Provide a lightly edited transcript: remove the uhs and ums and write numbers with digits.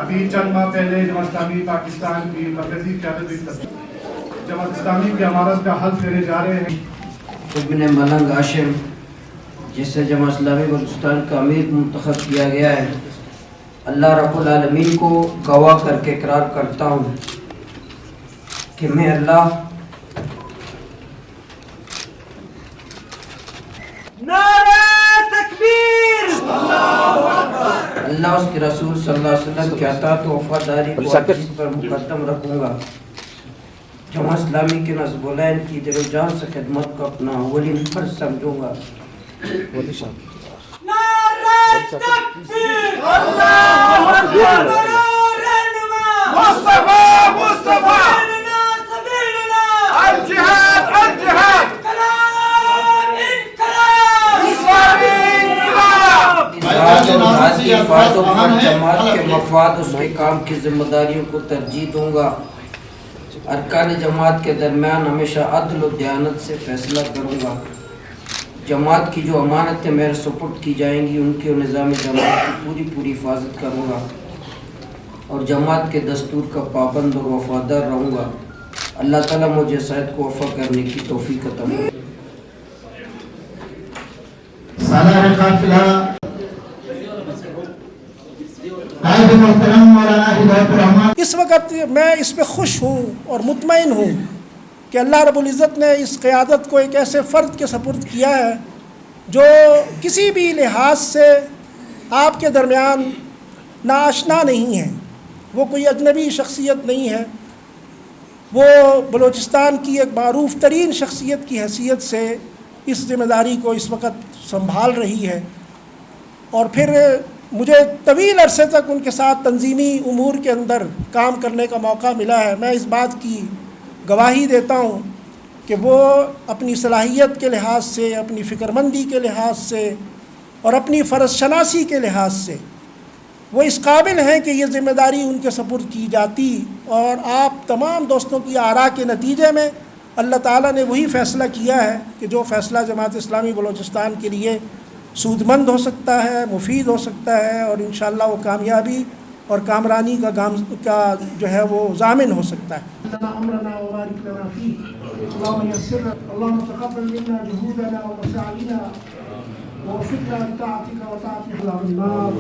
ابھی چند ماہ پہلے جماعت اسلامی پاکستان کی مرکزی قیادت جماعت اسلامی کی عمارت کا حل پھیرے جا رہے ہیں. ابن ملنگ ہاشم جسے جماعت اسلامی بلوچستان کا امیر منتخب کیا گیا ہے، اللہ رب العالمین کو گواہ کر کے اقرار کرتا ہوں کہ میں اللہ اللہ اس کے رسول صلی اللہ علیہ وسلم کی اطاعت و وفاداری کو ہر چیز پر مقدم رکھوں گا. جماعت اسلامی کے نصبولین کی دل و جان سے خدمت کو اپنا اولین فرض سمجھوں گا. جماعت کے مفاد اس کے کام کی ذمہ داریوں کو ترجیح دوں گا. ارکان جماعت کے درمیان ہمیشہ عدل و دیانت سے فیصلہ کروں گا. جماعت کی جو امانتیں میرے سپرد کی جائیں گی ان کے نظام جماعت کی پوری حفاظت کروں گا اور جماعت کے دستور کا پابند اور وفادار رہوں گا. اللہ تعالیٰ مجھے سعید کو وفا کرنے کی توفیق عطا فرمائے. سالار قافلہ اس وقت میں اس پہ خوش ہوں اور مطمئن ہوں کہ اللہ رب العزت نے اس قیادت کو ایک ایسے فرد کے سپرد کیا ہے جو کسی بھی لحاظ سے آپ کے درمیان ناآشنا نہیں ہے. وہ کوئی اجنبی شخصیت نہیں ہے. وہ بلوچستان کی ایک معروف ترین شخصیت کی حیثیت سے اس ذمہ داری کو اس وقت سنبھال رہی ہے. اور پھر مجھے طویل عرصے تک ان کے ساتھ تنظیمی امور کے اندر کام کرنے کا موقع ملا ہے. میں اس بات کی گواہی دیتا ہوں کہ وہ اپنی صلاحیت کے لحاظ سے، اپنی فکرمندی کے لحاظ سے اور اپنی فرض شناسی کے لحاظ سے وہ اس قابل ہیں کہ یہ ذمہ داری ان کے سپرد کی جاتی. اور آپ تمام دوستوں کی آراء کے نتیجے میں اللہ تعالیٰ نے وہی فیصلہ کیا ہے کہ جو فیصلہ جماعت اسلامی بلوچستان کے لیے سود مند ہو سکتا ہے، مفید ہو سکتا ہے اور انشاءاللہ وہ کامیابی اور کامرانی کا جو ہے وہ ضامن ہو سکتا ہے. اللهم يسر اللهم تقبل منا جهودنا ومساعينا ووفقنا لطاعتك وطاعة النار.